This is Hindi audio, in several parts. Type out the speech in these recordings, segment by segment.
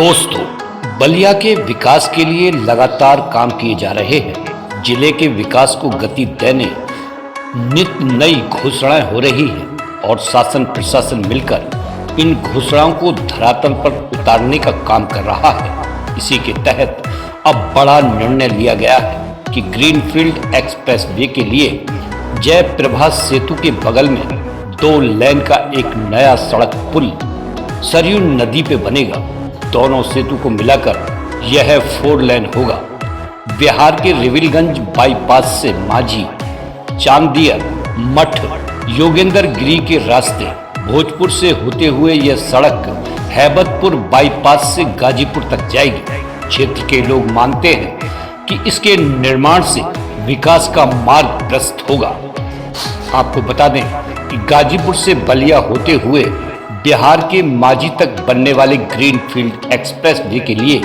दोस्तों, बलिया के विकास के लिए लगातार काम किए जा रहे हैं। जिले के विकास को गति देने नित नई घोषणाएं हो रही हैं और शासन प्रशासन मिलकर इन घोषणाओं को धरातल पर उतारने का काम कर रहा है। इसी के तहत अब बड़ा निर्णय लिया गया है कि ग्रीनफील्ड एक्सप्रेस वे के लिए जयप्रभा सेतु के बगल में 2 लेन का एक नया सड़क पुल सरयू नदी पे बनेगा। दोनों सेतु को मिलाकर यह 4 लेन होगा। बिहार के रिविलगंज बाईपास से माझी, चांदियर, मठ, योगेंद्र गिरी के रास्ते भोजपुर से होते हुए यह सड़क हैबतपुर बाईपास से गाजीपुर तक जाएगी। क्षेत्र के लोग मानते हैं कि इसके निर्माण से विकास का मार्ग प्रशस्त होगा। आपको बता दें कि गाजीपुर से बलिया होते हुए बिहार के माझी तक बनने वाले ग्रीनफील्ड एक्सप्रेस वे के लिए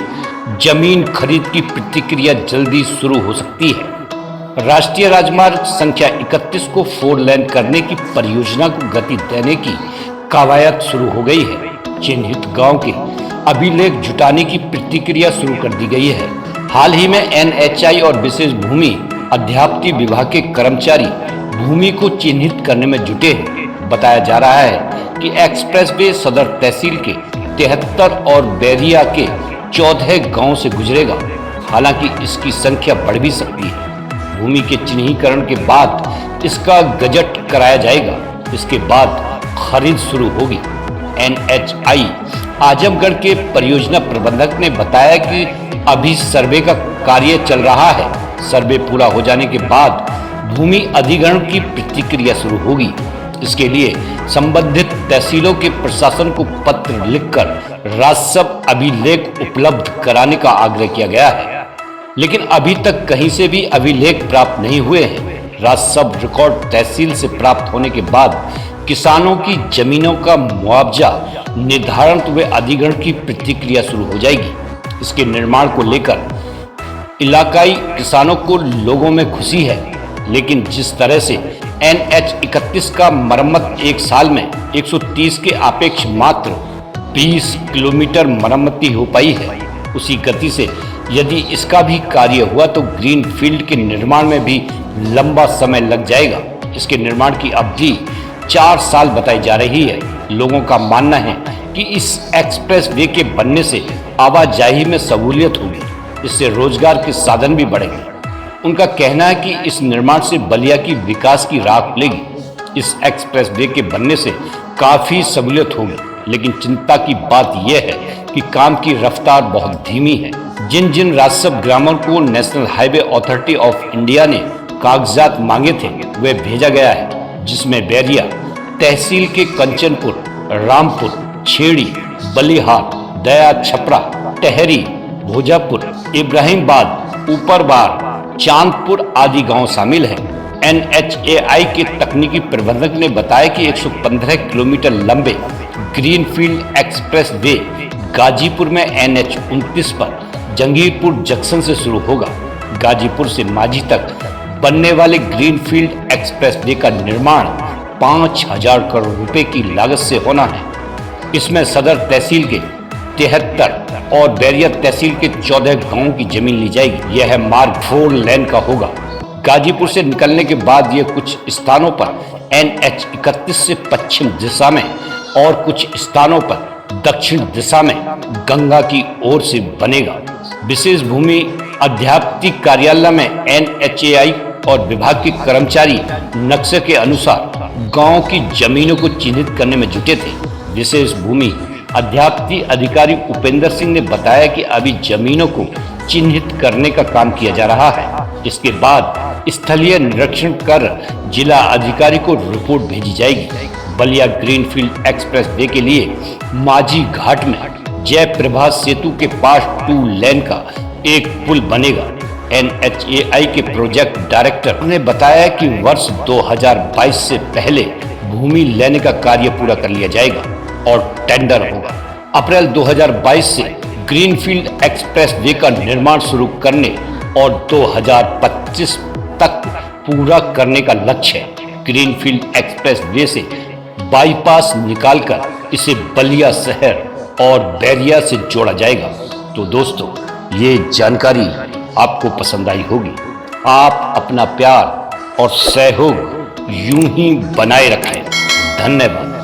जमीन खरीद की प्रक्रिया जल्दी शुरू हो सकती है। राष्ट्रीय राजमार्ग संख्या 31 को 4 लेन करने की परियोजना को गति देने की कवायद शुरू हो गई है। चिन्हित गांव के अभिलेख जुटाने की प्रक्रिया शुरू कर दी गई है। हाल ही में NHI और विशेष भूमि अध्याप्ति विभाग के कर्मचारी भूमि को चिन्हित करने में जुटे हैं। बताया जा रहा है कि एक्सप्रेसवे सदर तहसील के 73 और बैरिया के 14 गांव से गुजरेगा। हालांकि इसकी संख्या बढ़ भी सकती है। भूमि के चिन्हीकरण के बाद इसका गजट कराया जाएगा। इसके बाद खरीद शुरू होगी। NHI आजमगढ़ के परियोजना प्रबंधक ने बताया कि अभी सर्वे का कार्य चल रहा है। सर्वे पूरा हो जाने के बाद भूमि अधिग्रहण की प्रक्रिया शुरू होगी। इसके लिए संबंधित तहसीलों के प्रशासन को पत्र लिखकर राजस्व अभिलेख उपलब्ध कराने का आग्रह किया गया है, लेकिन अभी तक कहीं से भी अभिलेख प्राप्त नहीं हुए हैं। राजस्व रिकॉर्ड तहसील से प्राप्त होने के बाद किसानों की जमीनों का मुआवजा निर्धारण व अधिग्रहण की प्रक्रिया शुरू हो जाएगी। इसके निर्माण को लेकर इलाकाई किसानों को लोगों में खुशी है, लेकिन जिस तरह से NH31 का मरम्मत एक साल में 130 के अपेक्ष मात्र 20 किलोमीटर मरम्मती हो पाई है, उसी गति से यदि इसका भी कार्य हुआ तो ग्रीन फील्ड के निर्माण में भी लंबा समय लग जाएगा। इसके निर्माण की अवधि 4 साल बताई जा रही है। लोगों का मानना है कि इस एक्सप्रेस वे के बनने से आवाजाही में सहूलियत होगी, इससे रोजगार के साधन भी बढ़ेंगे। उनका कहना है कि इस निर्माण से बलिया की विकास की राह खुलेगी। इस एक्सप्रेस वे के बनने से काफी सहूलियत होगी, लेकिन चिंता की बात यह है कि काम की रफ्तार बहुत धीमी है। जिन जिन राजस्व ग्रामों को national highway authority of India ने कागजात मांगे थे वे भेजा गया है, जिसमें बैरिया तहसील के कंचनपुर, रामपुर, छेड़ी, बलिहार, दया छपरा, टहरी, भोजापुर, इब्राहिमबाद, ऊपरबार, चांदपुर आदि गांव शामिल हैं। NHAI के तकनीकी प्रबंधक ने बताया कि 115 किलोमीटर लंबे ग्रीनफील्ड एक्सप्रेस वे गाजीपुर में NH29 पर जंगीरपुर जंक्शन से शुरू होगा। गाजीपुर से माझी तक बनने वाले ग्रीनफील्ड एक्सप्रेस वे का निर्माण 5000 करोड़ रुपए की लागत से होना है। इसमें सदर तहसील के 73 और बैरिया तहसील के 14 गांवों की जमीन ली जाएगी। यह मार्ग 4 लेन का होगा। गाजीपुर से निकलने के बाद यह कुछ स्थानों पर NH31 से पश्चिम दिशा में और कुछ स्थानों पर दक्षिण दिशा में गंगा की ओर से बनेगा। विशेष भूमि अध्याप्ति कार्यालय में NHAI और विभाग के कर्मचारी नक्शे के अनुसार गांव की जमीनों को चिन्हित करने में जुटे थे। विशेष भूमि अध्याप्ति अधिकारी उपेंद्र सिंह ने बताया कि अभी जमीनों को चिन्हित करने का काम किया जा रहा है। इसके बाद स्थलीय निरीक्षण कर जिला अधिकारी को रिपोर्ट भेजी जाएगी। बलिया ग्रीनफील्ड एक्सप्रेस वे के लिए माझी घाट में जयप्रभा सेतु के पास 2 लेन का एक पुल बनेगा। NHAI के प्रोजेक्ट डायरेक्टर ने बताया कि वर्ष 2022 से पहले भूमि लेने का कार्य पूरा कर लिया जाएगा और टेंडर होगा। अप्रैल 2022 से ग्रीनफील्ड एक्सप्रेस वे का निर्माण शुरू करने और 2025 तक पूरा करने का लक्ष्य है। ग्रीनफील्ड एक्सप्रेस वे से बाईपास निकालकर इसे बलिया शहर और बैरिया से जोड़ा जाएगा। तो दोस्तों, ये जानकारी आपको पसंद आई होगी। आप अपना प्यार और सहयोग यूं ही बनाए रखें। धन्यवाद।